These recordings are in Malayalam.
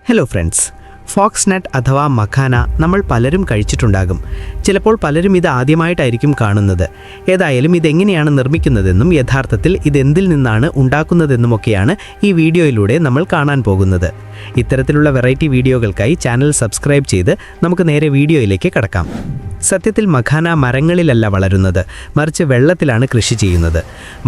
ഹലോ ഫ്രണ്ട്സ്, ഫോക്സ് നട്ട് അഥവാ മഖാന നമ്മൾ പലരും കഴിച്ചിട്ടുണ്ടാകും. ചിലപ്പോൾ പലരും ഇത് ആദ്യമായിട്ടായിരിക്കും കാണുന്നത്. ഏതായാലും ഇതെങ്ങനെയാണ് നിർമ്മിക്കുന്നതെന്നും യഥാർത്ഥത്തിൽ ഇതെന്തിൽ നിന്നാണ് ഉണ്ടാക്കുന്നതെന്നുമൊക്കെയാണ് ഈ വീഡിയോയിലൂടെ നമ്മൾ കാണാൻ പോകുന്നത്. ഇത്തരത്തിലുള്ള വെറൈറ്റി വീഡിയോകൾക്കായി ചാനൽ സബ്സ്ക്രൈബ് ചെയ്ത് നമുക്ക് നേരെ വീഡിയോയിലേക്ക് കടക്കാം. സത്യത്തിൽ മഖാന മരങ്ങളിലല്ല വളരുന്നത്, മറിച്ച് വെള്ളത്തിലാണ് കൃഷി ചെയ്യുന്നത്.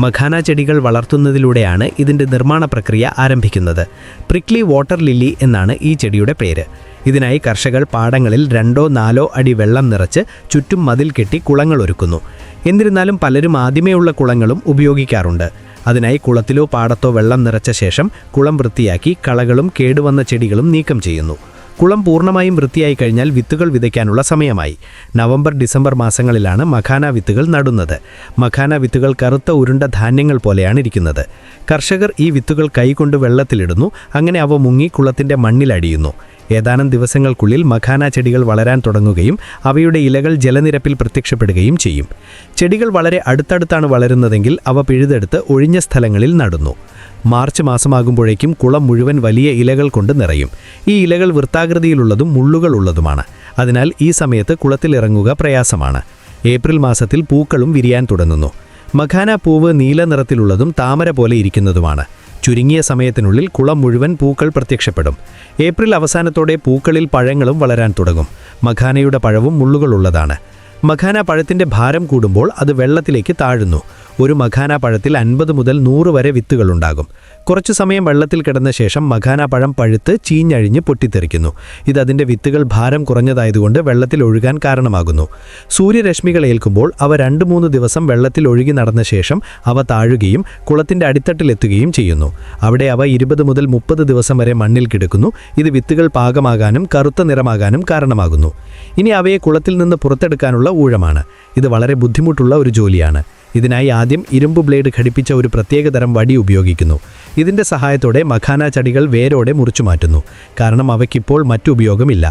മഖാന ചെടികൾ വളർത്തുന്നതിലൂടെയാണ് ഇതിൻ്റെ നിർമ്മാണ പ്രക്രിയ ആരംഭിക്കുന്നത്. പ്രിക്ലി വാട്ടർ ലില്ലി എന്നാണ് ഈ ചെടിയുടെ പേര്. ഇതിനായി കർഷകർ പാടങ്ങളിൽ 2-4 അടി വെള്ളം നിറച്ച് ചുറ്റും മതിൽ കെട്ടി കുളങ്ങൾ ഒരുക്കുന്നു. എന്നിരുന്നാലും പലരും ആദ്യമേയുള്ള കുളങ്ങളും ഉപയോഗിക്കാറുണ്ട്. അതിനായി കുളത്തിലോ പാടത്തോ വെള്ളം നിറച്ച ശേഷം കുളം വൃത്തിയാക്കി കളകളും കേടുവന്ന ചെടികളും നീക്കം ചെയ്യുന്നു. കുളം പൂർണ്ണമായും വൃത്തിയായി കഴിഞ്ഞാൽ വിത്തുകൾ വിതയ്ക്കാനുള്ള സമയമായി. നവംബർ-ഡിസംബർ മാസങ്ങളിലാണ് മഖാന വിത്തുകൾ നടുന്നത്. മഖാന വിത്തുകൾ കറുത്ത ഉരുണ്ട ധാന്യങ്ങൾ പോലെയാണ് ഇരിക്കുന്നത്. കർഷകർ ഈ വിത്തുകൾ കൈകൊണ്ട് വെള്ളത്തിലിടുന്നു. അങ്ങനെ അവ മുങ്ങി കുളത്തിൻ്റെ മണ്ണിലടിയുന്നു. ഏതാനും ദിവസങ്ങൾക്കുള്ളിൽ മഖാന ചെടികൾ വളരാൻ തുടങ്ങുകയും അവയുടെ ഇലകൾ ജലനിരപ്പിൽ പ്രത്യക്ഷപ്പെടുകയും ചെയ്യും. ചെടികൾ വളരെ അടുത്തടുത്താണ് വളരുന്നതെങ്കിൽ അവ പിഴുതെടുത്ത് ഒഴിഞ്ഞ സ്ഥലങ്ങളിൽ നടുന്നു. മാർച്ച് മാസമാകുമ്പോഴേക്കും കുളം മുഴുവൻ വലിയ ഇലകൾ കൊണ്ട് നിറയും. ഈ ഇലകൾ വൃത്താകൃതിയിലുള്ളതും മുള്ളുകളുള്ളതുമാണ്. അതിനാൽ ഈ സമയത്ത് കുളത്തിലിറങ്ങുക പ്രയാസമാണ്. ഏപ്രിൽ മാസത്തിൽ പൂക്കളും വിരിയാൻ തുടങ്ങുന്നു. മഖാന പൂവ് നീല നിറത്തിലുള്ളതും താമര പോലെ ഇരിക്കുന്നതുമാണ്. ചുരുങ്ങിയ സമയത്തിനുള്ളിൽ കുളം മുഴുവൻ പൂക്കൾ പ്രത്യക്ഷപ്പെടും. ഏപ്രിൽ അവസാനത്തോടെ പൂക്കളിൽ പഴങ്ങളും വളരാൻ തുടങ്ങും. മഖാനയുടെ പഴവും മുള്ളുകളുള്ളതാണ്. മഖാന പഴത്തിൻ്റെ ഭാരം കൂടുമ്പോൾ അത് വെള്ളത്തിലേക്ക് താഴുന്നു. ഒരു മഖാന പഴത്തിൽ 50 മുതൽ 100 വരെ വിത്തുകളുണ്ടാകും. കുറച്ചു സമയം വെള്ളത്തിൽ കിടന്ന ശേഷം മഖാന പഴം പഴുത്ത് ചീഞ്ഞഴിഞ്ഞ് പൊട്ടിത്തെറിക്കുന്നു. ഇത് അതിൻ്റെ വിത്തുകൾ ഭാരം കുറഞ്ഞതായതുകൊണ്ട് വെള്ളത്തിൽ ഒഴുകാൻ കാരണമാകുന്നു. സൂര്യരശ്മികൾ ഏൽക്കുമ്പോൾ അവ 2-3 ദിവസം വെള്ളത്തിൽ ഒഴുകി നടന്ന ശേഷം അവ താഴുകയും കുളത്തിൻ്റെ അടിത്തട്ടിലെത്തുകയും ചെയ്യുന്നു. അവിടെ അവ 20 മുതൽ 30 ദിവസം വരെ മണ്ണിൽ കിടക്കുന്നു. ഇത് വിത്തുകൾ പാകമാകാനും കറുത്ത നിറമാകാനും കാരണമാകുന്നു. ഇനി അവയെ കുളത്തിൽ നിന്ന് പുറത്തെടുക്കാനുള്ള ഊഴമാണ്. ഇത് വളരെ ബുദ്ധിമുട്ടുള്ള ഒരു ജോലിയാണ്. ഇതിനായി ആദ്യം ഇരുമ്പ് ബ്ലേഡ് ഘടിപ്പിച്ച ഒരു പ്രത്യേകതരം വടി ഉപയോഗിക്കുന്നു. ഇതിൻ്റെ സഹായത്തോടെ മഖാന ചെടികൾ വേരോടെ മുറിച്ചു മാറ്റുന്നു. കാരണം അവയ്ക്കിപ്പോൾ മറ്റു ഉപയോഗമില്ല.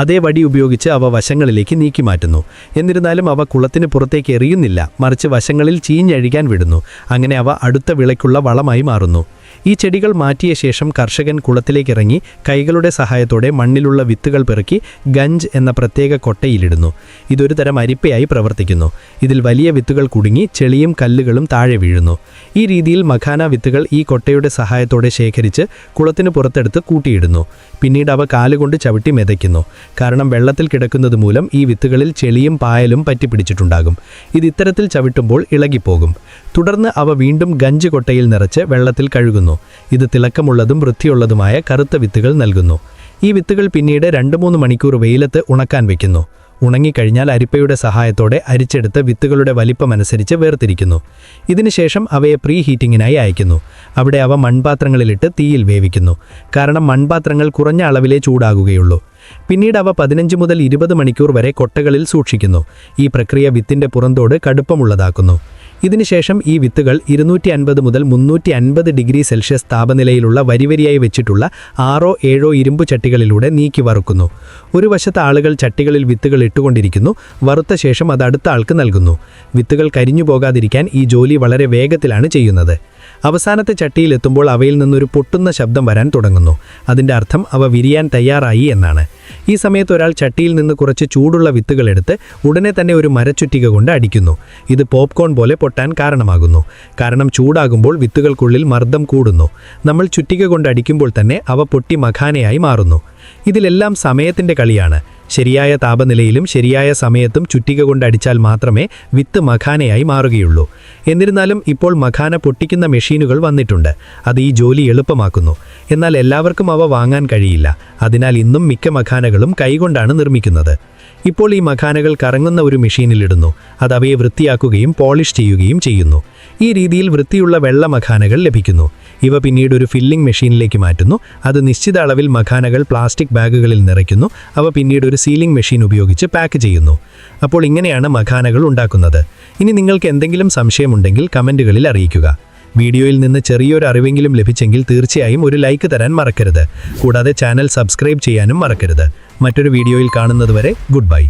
അതേ വടി ഉപയോഗിച്ച് അവ വശങ്ങളിലേക്ക് നീക്കി മാറ്റുന്നു. എന്നിരുന്നാലും അവ കുളത്തിന് പുറത്തേക്ക് എറിയുന്നില്ല, മറിച്ച് വശങ്ങളിൽ ചീഞ്ഞഴിക്കാൻ വിടുന്നു. അങ്ങനെ അവ അടുത്ത വിളയ്ക്കുള്ള വളമായി മാറുന്നു. ഈ ചെടികൾ മാറ്റിയ ശേഷം കർഷകൻ കുളത്തിലേക്കിറങ്ങി കൈകളുടെ സഹായത്തോടെ മണ്ണിലുള്ള വിത്തുകൾ പെറുക്കി ഗഞ്ച് എന്ന പ്രത്യേക കൊട്ടയിലിടുന്നു. ഇതൊരു തരം അരിപ്പയായി പ്രവർത്തിക്കുന്നു. ഇതിൽ വലിയ വിത്തുകൾ കുടുങ്ങി ചെളിയും കല്ലുകളും താഴെ വീഴുന്നു. ഈ രീതിയിൽ മഖാന വിത്തുകൾ ഈ കൊട്ടയുടെ സഹായത്തോടെ ശേഖരിച്ച് കുളത്തിന് പുറത്തെടുത്ത് കൂട്ടിയിടുന്നു. പിന്നീട് അവ കാലുകൊണ്ട് ചവിട്ടി മെതയ്ക്കുന്നു. കാരണം വെള്ളത്തിൽ കിടക്കുന്നത് മൂലം ഈ വിത്തുകളിൽ ചെളിയും പായലും പറ്റിപ്പിടിച്ചിട്ടുണ്ടാകും. ഇത് ഇത്തരത്തിൽ ചവിട്ടുമ്പോൾ ഇളകിപ്പോകും. തുടർന്ന് അവ വീണ്ടും ഗഞ്ച് കൊട്ടയിൽ നിറച്ച് വെള്ളത്തിൽ കഴുകുന്നു. ഇത് തിളക്കമുള്ളതും വൃത്തിയുള്ളതുമായ കറുത്ത വിത്തുകൾ നൽകുന്നു. ഈ വിത്തുകൾ പിന്നീട് 2-3 മണിക്കൂർ വെയിലത്ത് ഉണക്കാൻ വയ്ക്കുന്നു. ഉണങ്ങിക്കഴിഞ്ഞാൽ അരിപ്പയുടെ സഹായത്തോടെ അരിച്ചെടുത്ത് വിത്തുകളുടെ വലിപ്പമനുസരിച്ച് വേർതിരിക്കുന്നു. ഇതിനുശേഷം അവയെ പ്രീ ഹീറ്റിങ്ങിനായി അയക്കുന്നു. അവിടെ അവ മൺപാത്രങ്ങളിലിട്ട് തീയിൽ വേവിക്കുന്നു. കാരണം മൺപാത്രങ്ങൾ കുറഞ്ഞ അളവിലേ ചൂടാകുകയുള്ളൂ. പിന്നീട് അവ 15 മുതൽ 20 മണിക്കൂർ വരെ കൊട്ടകളിൽ സൂക്ഷിക്കുന്നു. ഈ പ്രക്രിയ വിത്തിൻ്റെ പുറന്തോട് കടുപ്പമുള്ളതാക്കുന്നു. ഇതിനുശേഷം ഈ വിത്തുകൾ 250 മുതൽ 350 ഡിഗ്രി സെൽഷ്യസ് താപനിലയിലുള്ള വരിവരിയായി വെച്ചിട്ടുള്ള 6-7 ഇരുമ്പു ചട്ടികളിലൂടെ നീക്കി വറുക്കുന്നു. ഒരു വശത്ത് ആളുകൾ ചട്ടികളിൽ വിത്തുകൾ ഇട്ടുകൊണ്ടിരിക്കുന്നു. വറുത്ത ശേഷം അത് അടുത്ത ആൾക്ക് നൽകുന്നു. വിത്തുകൾ കരിഞ്ഞു പോകാതിരിക്കാൻ ഈ ജോലി വളരെ വേഗത്തിലാണ് ചെയ്യുന്നത്. അവസാനത്തെ ചട്ടിയിലെത്തുമ്പോൾ അവയിൽ നിന്നൊരു പൊട്ടുന്ന ശബ്ദം വരാൻ തുടങ്ങുന്നു. അതിൻ്റെ അർത്ഥം അവ വിരിയാൻ തയ്യാറായി എന്നാണ്. ഈ സമയത്ത് ഒരാൾ ചട്ടിയിൽ നിന്ന് കുറച്ച് ചൂടുള്ള വിത്തുകൾ എടുത്ത് ഉടനെ തന്നെ ഒരു മരച്ചുറ്റിക കൊണ്ട് അടിക്കുന്നു. ഇത് പോപ്കോൺ പോലെ പൊട്ടാൻ കാരണമാകുന്നു. കാരണം ചൂടാകുമ്പോൾ വിത്തുകൾക്കുള്ളിൽ മർദ്ദം കൂടുന്നു. നമ്മൾ ചുറ്റിക കൊണ്ട് അടിക്കുമ്പോൾ തന്നെ അവ പൊട്ടി മഖാനയായി മാറുന്നു. ഇതിലെല്ലാം സമയത്തിൻ്റെ കളിയാണ്. ശരിയായ താപനിലയിലും ശരിയായ സമയത്തും ചുറ്റിക കൊണ്ട് അടിച്ചാൽ മാത്രമേ വിത്ത് മഖാനയായി മാറുകയുള്ളൂ. എന്നിരുന്നാലും ഇപ്പോൾ മഖാന പൊട്ടിക്കുന്ന മെഷീനുകൾ വന്നിട്ടുണ്ട്. അത് ഈ ജോലി എളുപ്പമാക്കുന്നു. എന്നാൽ എല്ലാവർക്കും അവ വാങ്ങാൻ കഴിയില്ല. അതിനാൽ ഇന്നും മിക്ക മഖാനകളും കൈകൊണ്ടാണ് നിർമ്മിക്കുന്നത്. ഇപ്പോൾ ഈ മഖാനകൾ കറങ്ങുന്ന ഒരു മെഷീനിലിടുന്നു. അത് അവയെ വൃത്തിയാക്കുകയും പോളിഷ് ചെയ്യുകയും ചെയ്യുന്നു. ഈ രീതിയിൽ വൃത്തിയുള്ള വെള്ള മഖാനകൾ ലഭിക്കുന്നു. ഇവ പിന്നീട് ഒരു ഫില്ലിംഗ് മെഷീനിലേക്ക് മാറ്റുന്നു. അത് നിശ്ചിത അളവിൽ മഖാനകൾ പ്ലാസ്റ്റിക് ബാഗുകളിൽ നിറയ്ക്കുന്നു. അവ പിന്നീട് ഒരു സീലിംഗ് മെഷീൻ ഉപയോഗിച്ച് പാക്ക് ചെയ്യുന്നു. അപ്പോൾ ഇങ്ങനെയാണ് മഖാനകൾ ഉണ്ടാക്കുന്നത്. ഇനി നിങ്ങൾക്ക് എന്തെങ്കിലും സംശയമുണ്ടെങ്കിൽ കമൻറ്റുകളിൽ അറിയിക്കുക. വീഡിയോയിൽ നിന്ന് ചെറിയൊരു അറിവെങ്കിലും ലഭിച്ചെങ്കിൽ തീർച്ചയായും ഒരു ലൈക്ക് തരാൻ മറക്കരുത്. കൂടാതെ ചാനൽ സബ്സ്ക്രൈബ് ചെയ്യാനും മറക്കരുത്. മറ്റൊരു വീഡിയോയിൽ കാണുന്നതുവരെ ഗുഡ് ബൈ.